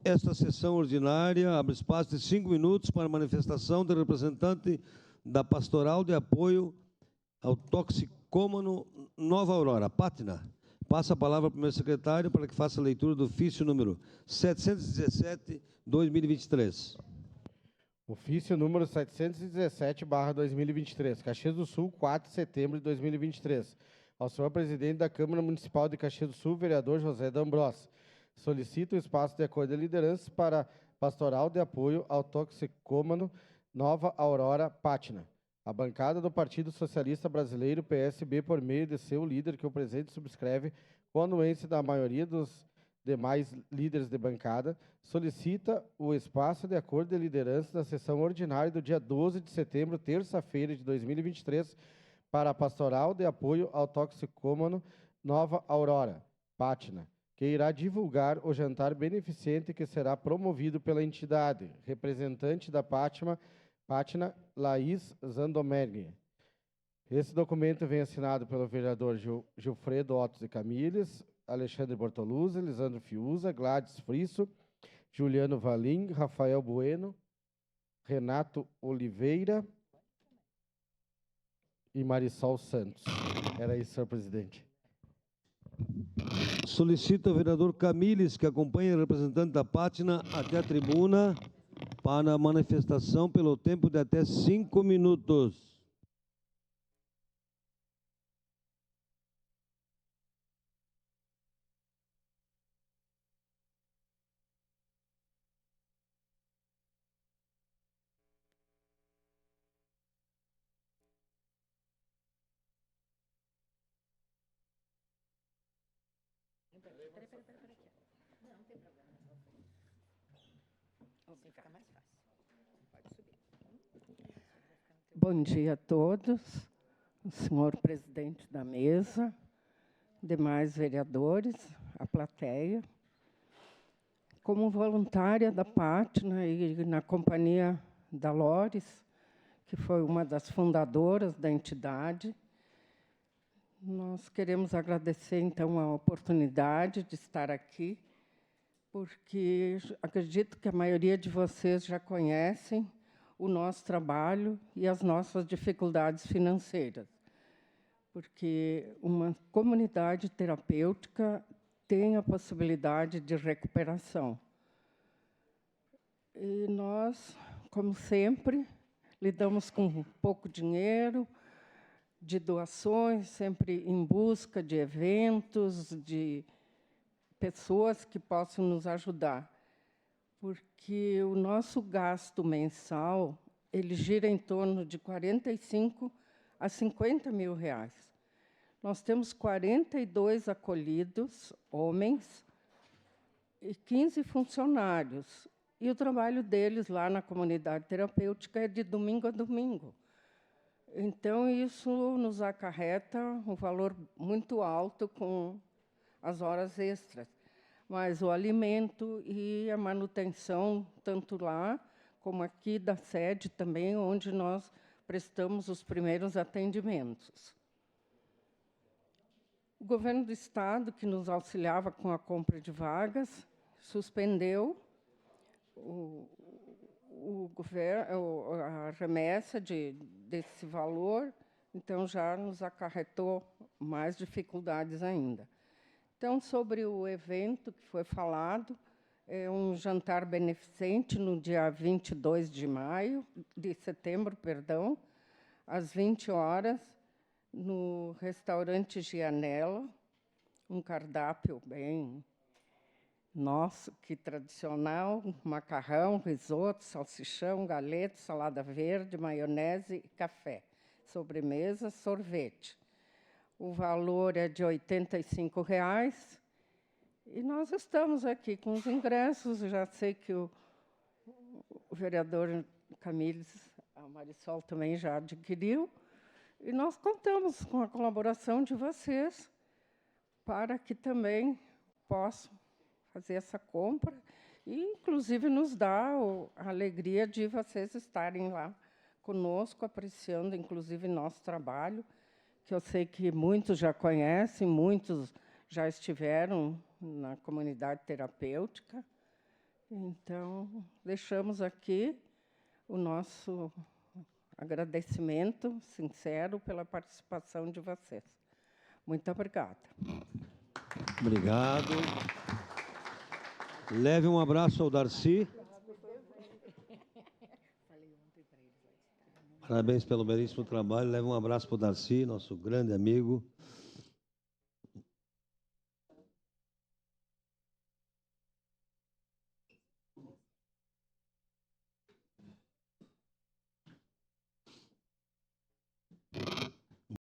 Esta sessão ordinária abre espaço de 5 minutos para manifestação do representante da Pastoral de Apoio ao Toxicômano Nova Aurora. Pátina, passa a palavra ao primeiro secretário para que faça a leitura do ofício número 717/2023. Ofício número 717/2023, Caxias do Sul, 4 de setembro de 2023. Ao senhor presidente da Câmara Municipal de Caxias do Sul, vereador José D'Ambrosio. Solicito o espaço de acordo de liderança para Pastoral de Apoio ao Toxicômano Nova Aurora, Pátina. A bancada do Partido Socialista Brasileiro, PSB, por meio de seu líder, que o presidente subscreve, com a anuência da maioria dos demais líderes de bancada, solicita o espaço de acordo de liderança na sessão ordinária do dia 12 de setembro, terça-feira de 2023, para a Pastoral de Apoio ao Toxicômano Nova Aurora, Pátina, que irá divulgar o jantar beneficente que será promovido pela entidade. Representante da Pátina, Laís Zandomergui. Esse documento vem assinado pelo vereador Gilfredo Otto de Camilles, Alexandre Bortoluzzi, Lisandro Fiuza, Gladys Frisso, Juliano Valim, Rafael Bueno, Renato Oliveira e Marisol Santos. Era isso, senhor presidente. Solicito ao vereador Camilles que acompanhe o representante da Pátina até a tribuna para a manifestação pelo tempo de até 5 minutos. Peraí. Não tem problema. Assim fica mais fácil. Pode subir. Bom dia a todos, o senhor presidente da mesa, demais vereadores, a plateia. Como voluntária da Pátina e na companhia da Lores, que foi uma das fundadoras da entidade, nós queremos agradecer, então, a oportunidade de estar aqui, porque acredito que a maioria de vocês já conhecem o nosso trabalho e as nossas dificuldades financeiras, porque uma comunidade terapêutica tem a possibilidade de recuperação. E nós, como sempre, lidamos com pouco dinheiro, de doações, sempre em busca de eventos, de pessoas que possam nos ajudar, porque o nosso gasto mensal ele gira em torno de 45 a 50 mil reais. Nós temos 42 acolhidos, homens, e 15 funcionários. E o trabalho deles lá na comunidade terapêutica é de domingo a domingo. Então, isso nos acarreta um valor muito alto com as horas extras. Mas o alimento e a manutenção, tanto lá como aqui da sede também, onde nós prestamos os primeiros atendimentos. O governo do Estado, que nos auxiliava com a compra de vagas, suspendeu a remessa desse valor, então já nos acarretou mais dificuldades ainda. Então, sobre o evento que foi falado, é um jantar beneficente no dia 22 de setembro, às 20 horas, no restaurante Gianella, um cardápio bem nosso, que tradicional, macarrão, risoto, salsichão, galeto, salada verde, maionese e café. Sobremesa, sorvete. O valor é de R$ 85,00. E nós estamos aqui com os ingressos. Já sei que o vereador Camilles, a Marisol também já adquiriu. E nós contamos com a colaboração de vocês para que também possam fazer essa compra e, inclusive, nos dá a alegria de vocês estarem lá conosco, apreciando, inclusive, nosso trabalho, que eu sei que muitos já conhecem, muitos já estiveram na comunidade terapêutica. Então, deixamos aqui o nosso agradecimento sincero pela participação de vocês. Muito obrigada. Obrigado. Leve um abraço ao Darcy. Parabéns pelo belíssimo trabalho. Leve um abraço para o Darcy, nosso grande amigo.